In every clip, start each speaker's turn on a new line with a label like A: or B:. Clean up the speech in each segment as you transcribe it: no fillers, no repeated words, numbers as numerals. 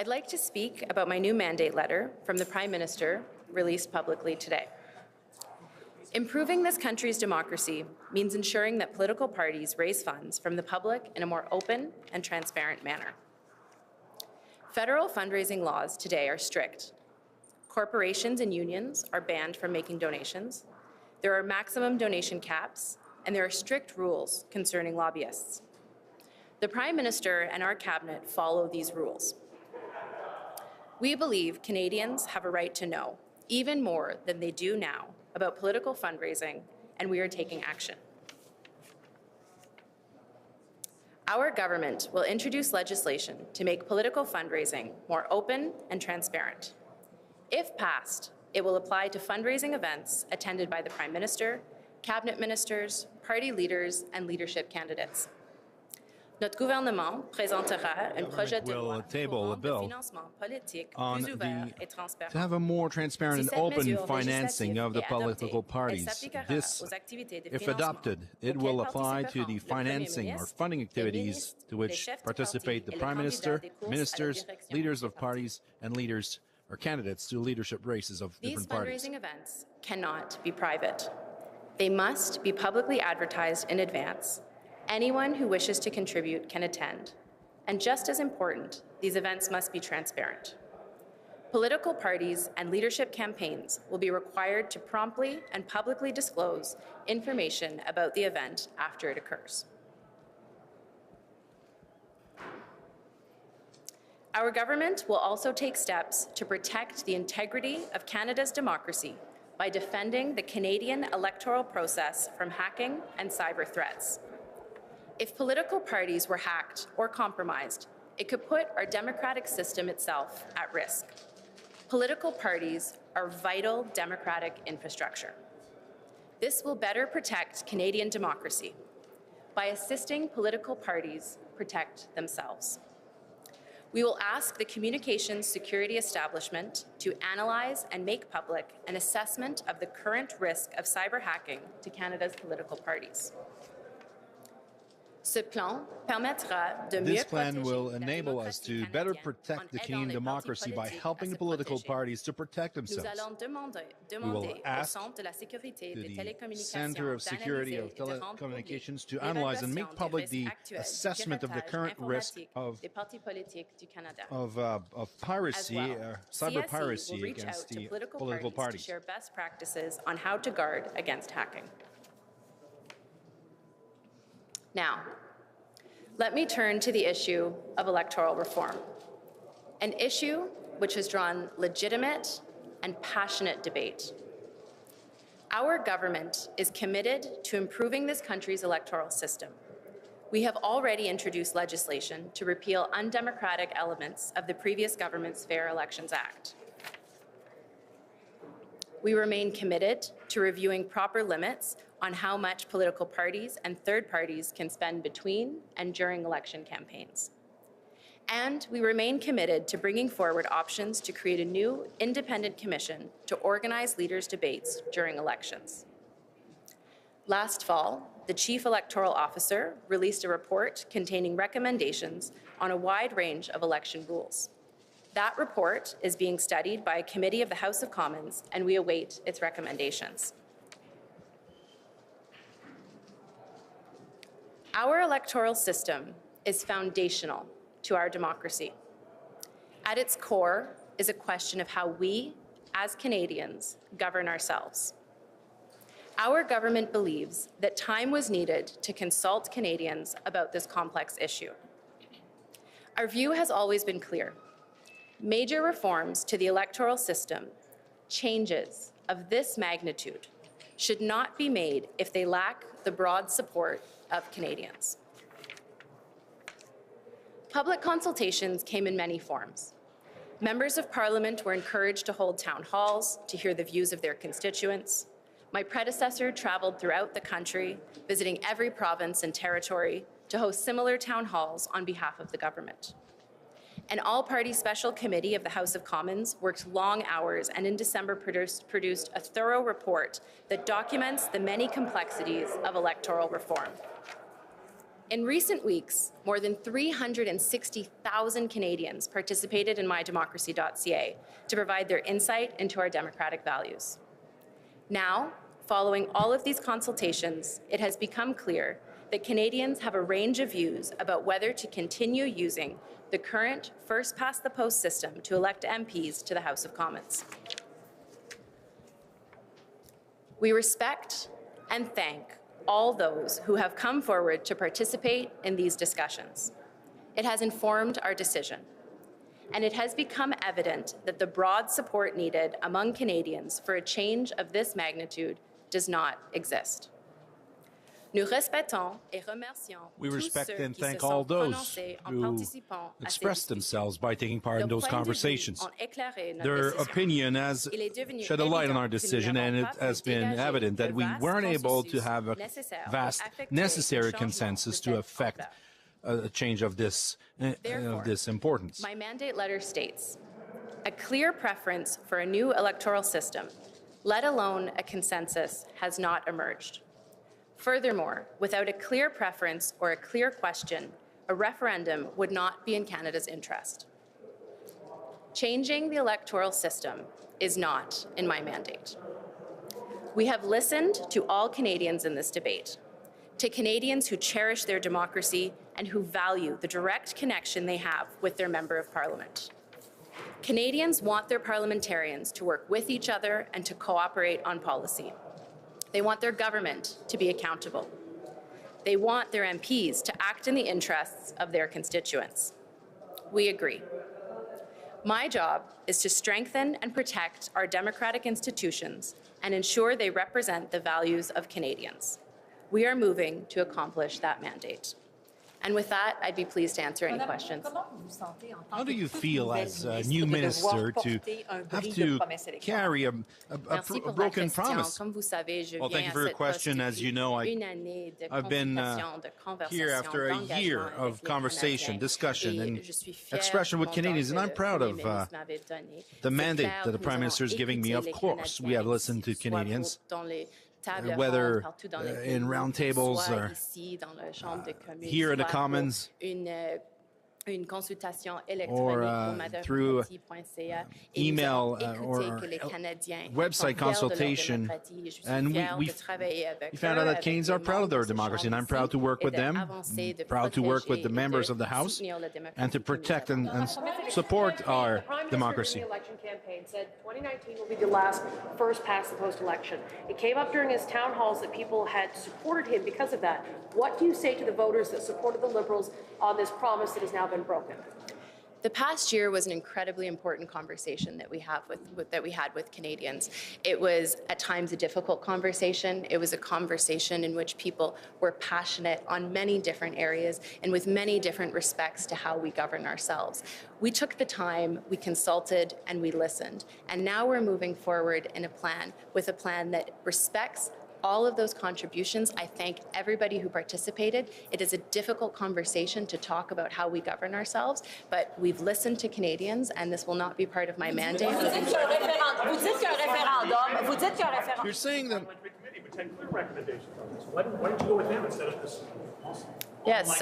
A: I'd like to speak about my new mandate letter from the Prime Minister released publicly today. Improving this country's democracy means ensuring that political parties raise funds from the public in a more open and transparent manner. Federal fundraising laws today are strict. Corporations and unions are banned from making donations. There are maximum donation caps, and there are strict rules concerning lobbyists. The Prime Minister and our Cabinet follow these rules. We believe Canadians have a right to know, even more than they do now, about political fundraising, and we are taking action. Our government will introduce legislation to make political fundraising more open and transparent. If passed, it will apply to fundraising events attended by the Prime Minister, Cabinet ministers, party leaders, and leadership candidates. Notre gouvernement présentera un projet de loi
B: table a bill
A: financement politique
B: on
A: plus ouvert et transparent.
B: to have a more transparent and open financing of the political parties. This, if adopted, it will apply to the financing or funding activities to which participate the Prime Minister, ministers, leaders of parties, and leaders or candidates to leadership races of different parties.
A: These fundraising events cannot be private. They must be publicly advertised in advance. Anyone who wishes to contribute can attend. And just as important, these events must be transparent. Political parties and leadership campaigns will be required to promptly and publicly disclose information about the event after it occurs. Our government will also take steps to protect the integrity of Canada's democracy by defending the Canadian electoral process from hacking and cyber threats. If political parties were hacked or compromised, it could put our democratic system itself at risk. Political parties are vital democratic infrastructure. This will better protect Canadian democracy by assisting political parties protect themselves. We will ask the Communications Security Establishment to analyze and make public an assessment of the current risk of cyber hacking to Canada's political parties. This
B: plan will enable us to better protect the Canadian democracy by helping political parties to protect themselves. We will ask the Centre of Security of Telecommunications to analyze and make public the assessment of the current risk of piracy, cyber piracy against the political parties.
A: To share best practices on how to guard against hacking. Now, let me turn to the issue of electoral reform, an issue which has drawn legitimate and passionate debate. Our government is committed to improving this country's electoral system. We have already introduced legislation to repeal undemocratic elements of the previous government's Fair Elections Act. We remain committed to reviewing proper limits on how much political parties and third parties can spend between and during election campaigns. And we remain committed to bringing forward options to create a new independent commission to organize leaders' debates during elections. Last fall, the Chief Electoral Officer released a report containing recommendations on a wide range of election rules. That report is being studied by a committee of the House of Commons, and we await its recommendations. Our electoral system is foundational to our democracy. At its core is a question of how we, as Canadians, govern ourselves. Our government believes that time was needed to consult Canadians about this complex issue. Our view has always been clear. Major reforms to the electoral system, changes of this magnitude, should not be made if they lack the broad support of Canadians. Public consultations came in many forms. Members of Parliament were encouraged to hold town halls to hear the views of their constituents. My predecessor traveled throughout the country, visiting every province and territory to host similar town halls on behalf of the government. An all-party special committee of the House of Commons worked long hours and in December produced a thorough report that documents the many complexities of electoral reform. In recent weeks, more than 360,000 Canadians participated in mydemocracy.ca to provide their insight into our democratic values. Now, following all of these consultations, it has become clear that Canadians have a range of views about whether to continue using the current first-past-the-post system to elect MPs to the House of Commons. We respect and thank all those who have come forward to participate in these discussions. It has informed our decision, and it has become evident that the broad support needed among Canadians for a change of this magnitude does not exist.
B: We respect and thank all those who expressed themselves by taking part in those conversations. Their opinion has shed a light on our decision, and it has been evident that we weren't able to have a vast necessary consensus to effect a change of this importance.
A: My mandate letter states, a clear preference for a new electoral system, let alone a consensus, has not emerged. Furthermore, without a clear preference or a clear question, a referendum would not be in Canada's interest. Changing the electoral system is not in my mandate. We have listened to all Canadians in this debate, to Canadians who cherish their democracy and who value the direct connection they have with their Member of Parliament. Canadians want their parliamentarians to work with each other and to cooperate on policy. They want their government to be accountable. They want their MPs to act in the interests of their constituents. We agree. My job is to strengthen and protect our democratic institutions and ensure they represent the values of Canadians. We are moving to accomplish that mandate. And with that, I'd be pleased to answer any questions.
B: How do you feel as a new minister to have to carry a broken promise? Well, thank you for your question. As you know, I've been here after a year of conversation, discussion, and expression with Canadians, and I'm proud of the mandate that the Prime Minister is giving me. Of course, we have listened to Canadians, whether in roundtables or here in the Commons or through email or website consultation. And we found out that Canadians are proud of their democracy, and I'm proud to work with them, proud to work with the members of the House, and to protect and support our democracy.
C: The election campaign said 2019 will be the last first-past-the-post election. It came up during his town halls that people had supported him because of that. What do you say to the voters that supported the Liberals on this promise that has now been broken?
A: The past year was an incredibly important conversation that we had with Canadians. It was at times a difficult conversation. It was a conversation in which people were passionate on many different areas and with many different respects to how we govern ourselves. We took the time, we consulted, and we listened. And now we're moving forward in a plan that respects all of those contributions. I thank everybody who participated. It is a difficult conversation to talk about how we govern ourselves, but we've listened to Canadians, and this will not be part of my mandate.
B: You're saying that...
D: Why didn't you go with him instead of this?
A: Yes,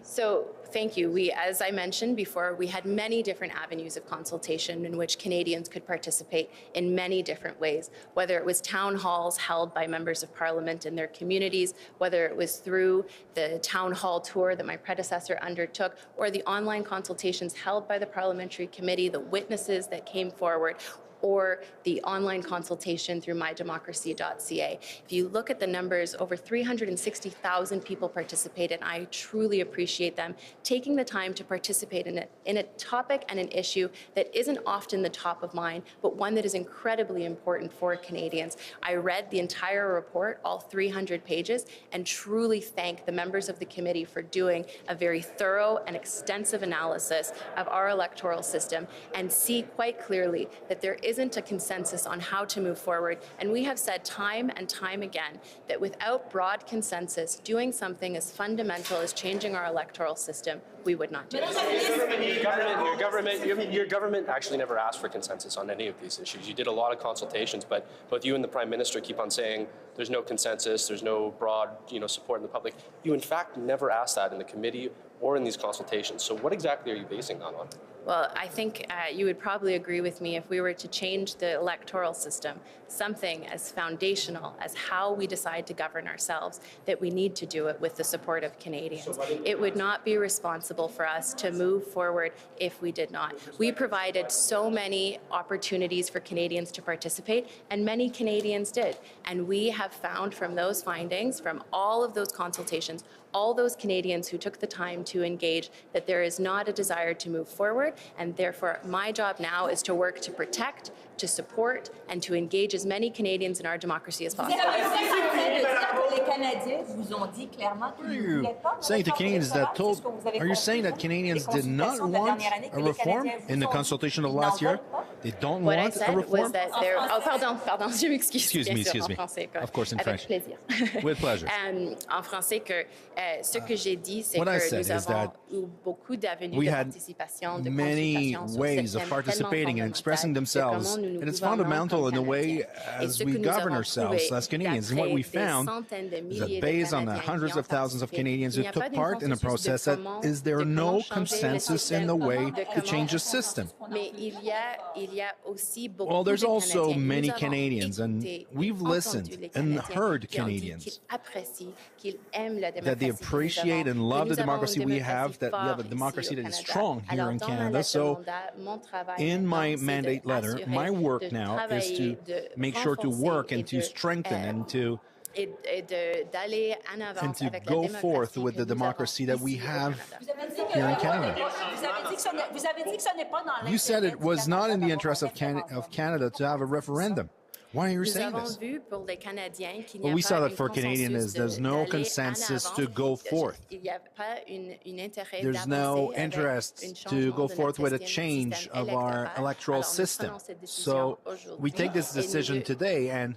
A: so thank you. As I mentioned before, we had many different avenues of consultation in which Canadians could participate in many different ways, whether it was town halls held by members of Parliament in their communities, whether it was through the town hall tour that my predecessor undertook, or the online consultations held by the Parliamentary Committee, the witnesses that came forward, or the online consultation through mydemocracy.ca. If you look at the numbers, over 360,000 people participated, and I truly appreciate them taking the time to participate in a topic and an issue that isn't often the top of mind, but one that is incredibly important for Canadians. I read the entire report, all 300 pages, and truly thank the members of the committee for doing a very thorough and extensive analysis of our electoral system and see quite clearly that there isn't a consensus on how to move forward. And we have said time and time again that without broad consensus, doing something as fundamental as changing our electoral system, we would not do it.
E: Your government actually never asked for consensus on any of these issues. You did a lot of consultations, but both you and the Prime Minister keep on saying there's no consensus, there's no broad, support in the public. You, in fact, never asked that in the committee or in these consultations. So what exactly are you basing that on?
A: Well, I think you would probably agree with me if we were to change the electoral system, something as foundational as how we decide to govern ourselves, that we need to do it with the support of Canadians. It would not be responsible for us to move forward if we did not. We provided so many opportunities for Canadians to participate, and many Canadians did. And we have found from those findings, from all of those consultations, all those Canadians who took the time to engage, that there is not a desire to move forward, and therefore my job now is to work to protect, to support, and to engage as many Canadians in our democracy as possible.
B: Are you saying to Canadians are you saying that Canadians did not want a reform in the consultation of last year? They don't
A: What
B: want
A: I said
B: a reform?
A: was that there... Oh, pardon, je m'excuse.
B: Excuse me.
A: En français,
B: Of course, in
A: avec
B: French.
A: plaisir.
B: With pleasure.
A: En français, que ce que j'ai dit, c'est
B: What I
A: que
B: said
A: nous
B: is
A: avons
B: that
A: eu beaucoup d'avenues
B: we
A: de
B: had
A: participation, de
B: many
A: consultation sur ce
B: ways of
A: thème
B: participating and expressing themselves, and it's fundamental in the way as we govern ourselves as Canadians. And what we found is that based on the hundreds of thousands of Canadians who took part in the process, that is there no consensus in the way to change the system. Well, there's also many Canadians, and we've listened and heard Canadians that they appreciate and love the democracy we have, that we have a democracy that is strong here in Canada. So in my mandate letter, my work now is to make sure to work and to strengthen and to go forth with the democracy that we have here in Canada. You said it was not in the interest of Canada to have a referendum. Why are you saying this? Well, we saw that for Canadians, there's no consensus to go forth. There's no interest to go forth with a change of our electoral system. So we take this decision today, and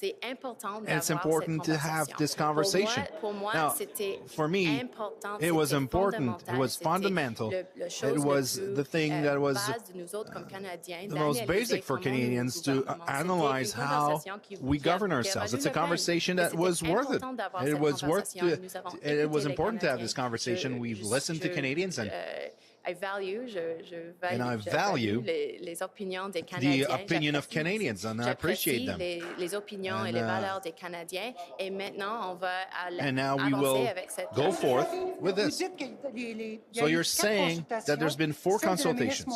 B: it's important to have this conversation. Now, for me, it was important, it was fundamental, it was the thing that was the most basic for Canadians to analyze how we govern ourselves. It's a conversation that was worth it. It was important to have this conversation. We've listened to Canadians, and I value the opinion of Canadians, and I appreciate them. And now we will go forth with this. So you're saying that there's been 4 consultations.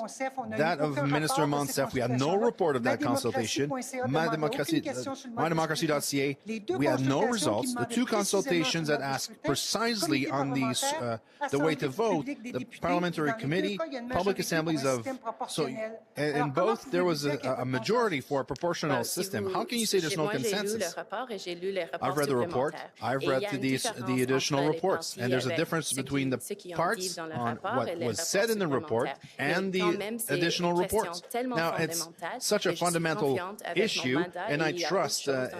B: That of Minister Monsef, we had no report of that consultation. MyDemocracy.ca, we had no results. The 2 consultations that asked precisely on these, the way to vote, the Parliamentary Committee, public assemblies of, so in both there was a majority for a proportional system. How can you say there's no consensus? I've read the report. I've read the additional reports, and there's a difference between the parts on what was said in the report and the additional reports. Now, it's such a fundamental issue, and I trust that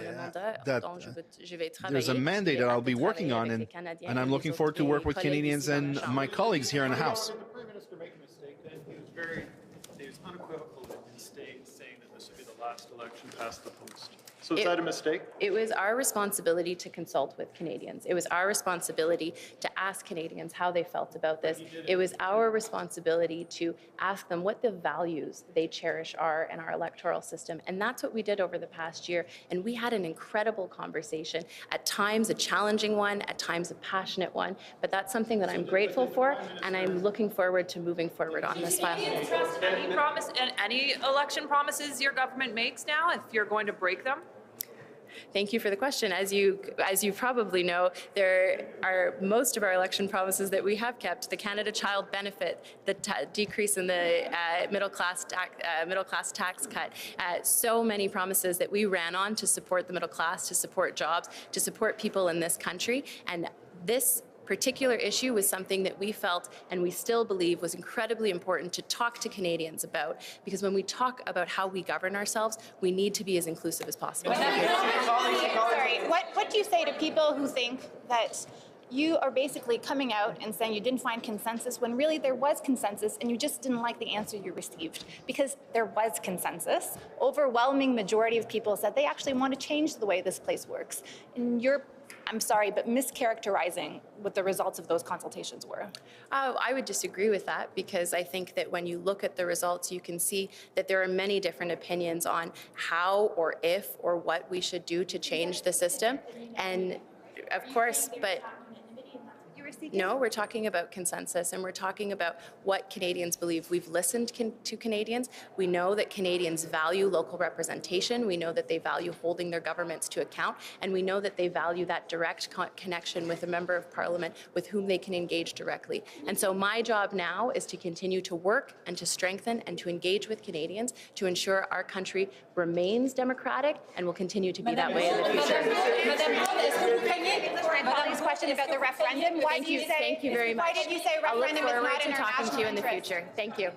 B: there's a mandate that I'll be working on, and I'm looking forward to work with Canadians and my colleagues here in the House.
D: Did the Prime Minister make a mistake then? He was unequivocal in his saying that this would be the last election past the post. So is that a mistake?
A: It was our responsibility to consult with Canadians. It was our responsibility to ask Canadians how they felt about this. It was our responsibility to ask them what the values they cherish are in our electoral system. And that's what we did over the past year. And we had an incredible conversation, at times a challenging one, at times a passionate one. But that's something that I'm grateful for, and I'm looking forward to moving forward on this file.
F: Do you trust any election promises your government makes now, if you're going to break them?
A: Thank you for the question. As you probably know, there are most of our election promises that we have kept: the Canada Child Benefit, the decrease in the middle class tax cut. So many promises that we ran on to support the middle class, to support jobs, to support people in this country, and this particular issue was something that we felt and we still believe was incredibly important to talk to Canadians about, because when we talk about how we govern ourselves, we need to be as inclusive as possible.
G: Sorry, what do you say to people who think that you are basically coming out and saying you didn't find consensus when really there was consensus and you just didn't like the answer you received? Because there was consensus. Overwhelming majority of people said they actually want to change the way this place works. And you're, I'm sorry, but mischaracterizing what the results of those consultations were.
A: I would disagree with that, because I think that when you look at the results, you can see that there are many different opinions on how or if or what we should do to change the system. And of course, but no, we're talking about consensus, and we're talking about what Canadians believe. We've listened to Canadians. We know that Canadians value local representation. We know that they value holding their governments to account, and we know that they value that direct connection with a member of parliament with whom they can engage directly. And so my job now is to continue to work and to strengthen and to engage with Canadians to ensure our country remains democratic and will continue to be that way in the future.
G: Madame's question about the referendum.
A: Thank you very much.
G: Why did you say referendum is not in our national interest?
A: I look forward to talking to you in the future. Thank you.